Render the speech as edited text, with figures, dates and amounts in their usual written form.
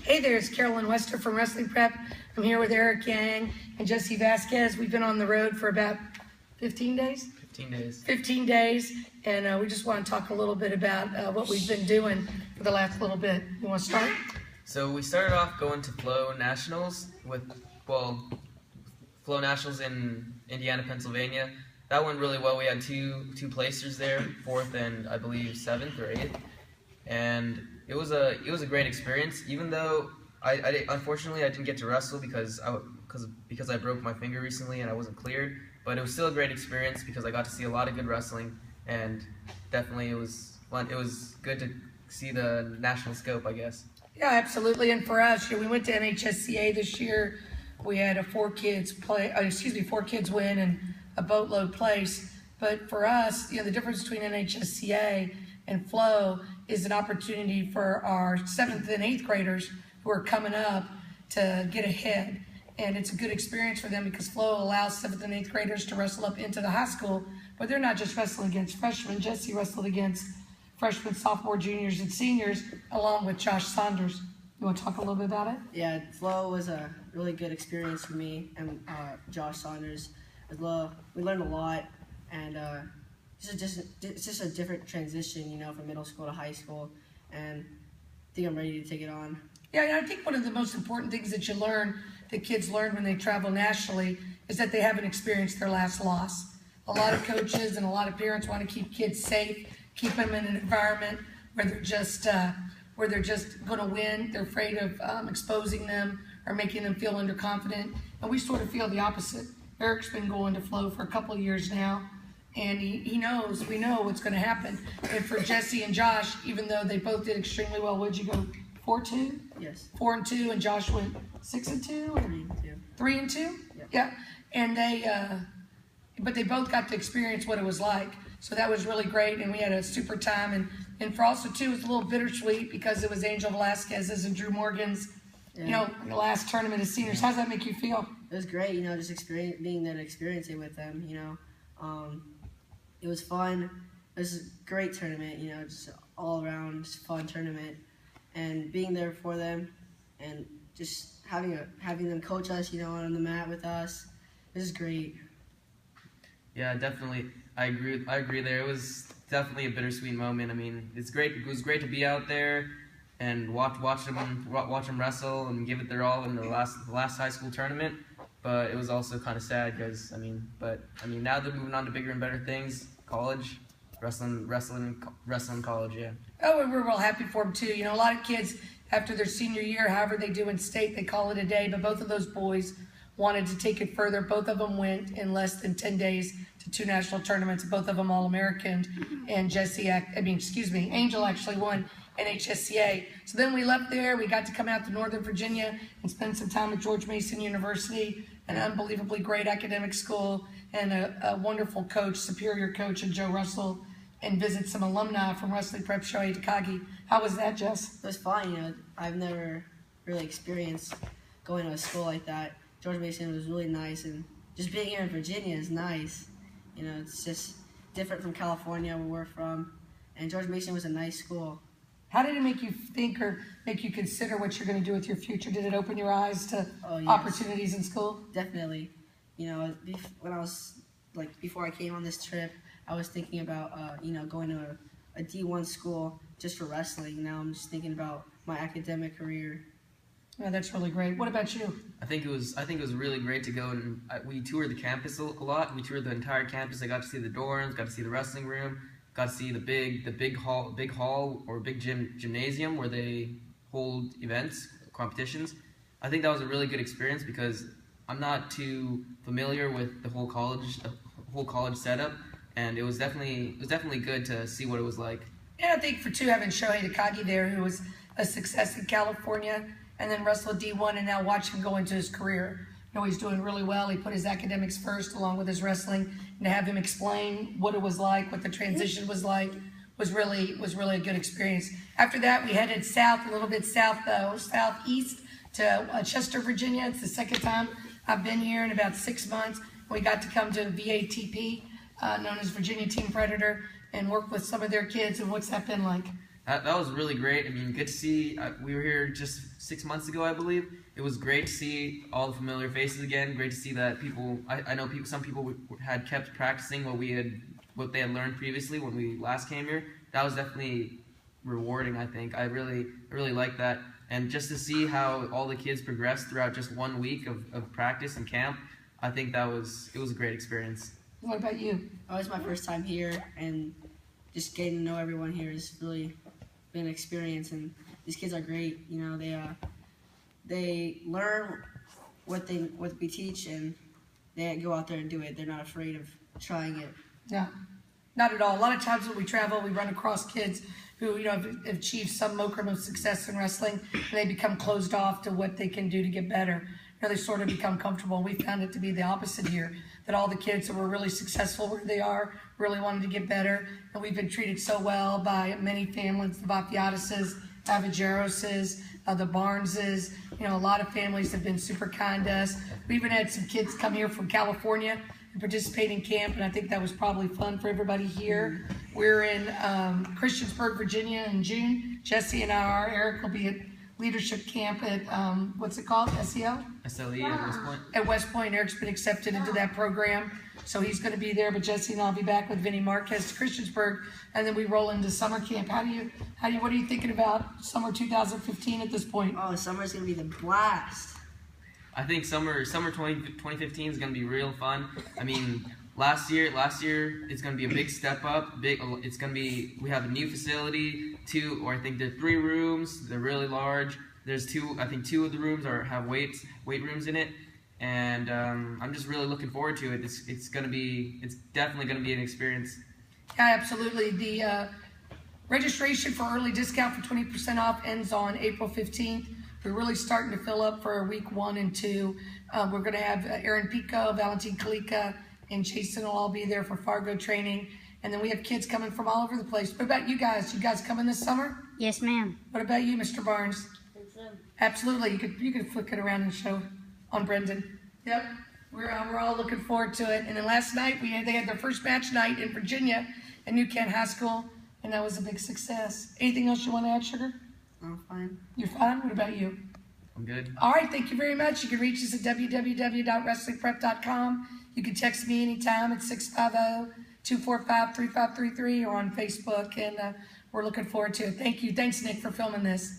Hey there, it's Carolyn Wester from Wrestling Prep. I'm here with Eric Yang and JesseVasquez. We've been on the road for about 15 days? 15 days. 15 days, and we just want to talk a little bit about what we've been doing for the last little bit. You want to start? So we started off going to FLO Nationals FLO Nationals in Indiana, Pennsylvania. That went really well. We had two placers there, 4th and I believe 7th or 8th, and it was a great experience. Even though I unfortunately I didn't get to wrestle because I broke my finger recently and I wasn't cleared. But it was still a great experience because I got to see a lot of good wrestling, and definitely it was fun. It was good to see the national scope, I guess. Yeah, absolutely. And for us, we went to NHSCA this year. We had 4 kids win and a boatload place. But for us, the difference between NHSCA and FLO is an opportunity for our 7th and 8th graders who are coming up to get ahead. And it's a good experience for them because FLO allows 7th and 8th graders to wrestle up into the high school, but they're not just wrestling against freshmen. Jesse wrestled against freshmen, sophomore, juniors, and seniors, along with Josh Saunders. You want to talk a little bit about it? Yeah, FLO was a really good experience for me and Josh Saunders. We learned a lot, and it's just a different transition, from middle school to high school, and I think I'm ready to take it on. Yeah, and I think one of the most important things that kids learn when they travel nationally is that they haven't experienced their last loss. A lot of coaches and a lot of parents want to keep kids safe, keep them in an environment where they're just going to win. They're afraid of exposing them or making them feel underconfident. And we sort of feel the opposite. Eric's been going to FLO for a couple of years now, and we know what's going to happen. And for Jesse and Josh, even though they both did extremely well, what'd you go? 4-2? Yes. 4-2, and Josh went 6-2? Or 3-2. 3-2? Yep. Yeah. And but they both got to experience what it was like. So that was really great, and we had a super time. And for also, too, it was a little bittersweet because it was Angel Velasquez's and Drew Morgan's, the last tournament as seniors. How does that make you feel? It was great, just being there to experience it with them, It was fun. It was a great tournament, just all around fun tournament. And being there for them and just having them coach us, on the mat with us, this is great. Yeah, definitely. I agree there. It was definitely a bittersweet moment. I mean, it's great. It was great to be out there and watch them wrestle and give it their all in the last high school tournament. But it was also kind of sad because now they're moving on to bigger and better things. College, wrestling college, yeah. Oh, and we're real happy for them too. A lot of kids after their senior year, however they do in state, they call it a day. But both of those boys wanted to take it further. Both of them went in less than 10 days to 2 national tournaments. Both of them All-American. And Angel actually won NHSCA. So then we left there. We got to come out to Northern Virginia and spend some time at George Mason University, an unbelievably great academic school, and a wonderful coach, superior coach, and Joe Russell, and visit some alumni from Wrestling Prep Shohei Takagi. How was that, Jess? It was fun, I've never really experienced going to a school like that. George Mason was really nice, and just being here in Virginia is nice. It's just different from California, where we're from, and George Mason was a nice school. How did it make you think or make you consider what you're going to do with your future? Did it open your eyes to opportunities in school? Definitely. When I was, before I came on this trip, I was thinking about, going to a D1 school just for wrestling. Now I'm just thinking about my academic career. Yeah, that's really great. What about you? I think it was really great to go, and we toured the campus a lot. We toured the entire campus. I got to see the dorms, got to see the wrestling room, got to see the big hall or big gymnasium where they hold events, competitions. I think that was a really good experience because I'm not too familiar with the whole college setup, and it was definitely good to see what it was like. Yeah, I think for two, having Shohei Takagi there, who was a success in California and then wrestled D1, and now watch him go into his career. He's doing really well. He put his academics first along with his wrestling, and to have him explain what it was like, what the transition was like, was really a good experience. After that, we headed south, a little bit southeast to Chester, Virginia. It's the second time I've been here in about 6 months. We got to come to VATP, known as Virginia Team Predator, and work with some of their kids. And what's that been like? That was really great. I mean, good to see. We were here just 6 months ago, I believe. It was great to see all the familiar faces again. Great to see that people. I know some people had kept practicing what they had learned previously when we last came here. That was definitely rewarding. I think I really liked that, and just to see how all the kids progressed throughout just 1 week of practice and camp, I think it was a great experience. What about you? Oh, it's my first time here, and just getting to know everyone here has really been an experience. And these kids are great. You know, they learn what we teach, and they go out there and do it. They're not afraid of trying it. No, not at all. A lot of times when we travel, we run across kids who, have achieved some modicum of success in wrestling, and they become closed off to what they can do to get better. They sort of become comfortable. We found it to be the opposite here, that all the kids that were really successful where they are really wanted to get better, and we've been treated so well by many families, the Vapiatises, Avageroses, the Barneses. A lot of families have been super kind to us. We even had some kids come here from California and participate in camp, and I think that was probably fun for everybody here. We're in Christiansburg, Virginia in June. Jesse and I are. Eric will be at leadership camp at, what's it called, SEO? SLE at West Point. At West Point. Eric's been accepted into that program, so he's going to be there, but Jesse and I will be back with Vinny Marquez to Christiansburg, and then we roll into summer camp. What are you thinking about summer 2015 at this point? Oh, summer's going to be the blast. I think summer 2015 is going to be real fun. I mean, last year it's going to be a big step up. It's going to be, we have a new facility, I think there are 3 rooms. They're really large. There's 2, I think 2 of the rooms have weight rooms in it, and I'm just really looking forward to it. It's definitely going to be an experience. Yeah, absolutely. The registration for early discount for 20% off ends on April 15th. We're really starting to fill up for week 1 and 2. We're going to have Aaron Pico, Valentin Kalika, and Jason will all be there for Fargo training. And then we have kids coming from all over the place. What about you guys? You guys coming this summer? Yes, ma'am. What about you, Mr. Barnes? Absolutely. You could flick it around and show on Brendan. Yep. We're all looking forward to it. And then last night they had their first match night in Virginia at New Kent High School, and that was a big success. Anything else you want to add, Sugar? I'm fine. You're fine? What about you? I'm good. All right, thank you very much. You can reach us at www.wrestlingprep.com. You can text me anytime at 650-245-3533 or on Facebook, and we're looking forward to it. Thank you. Thanks, Nick, for filming this.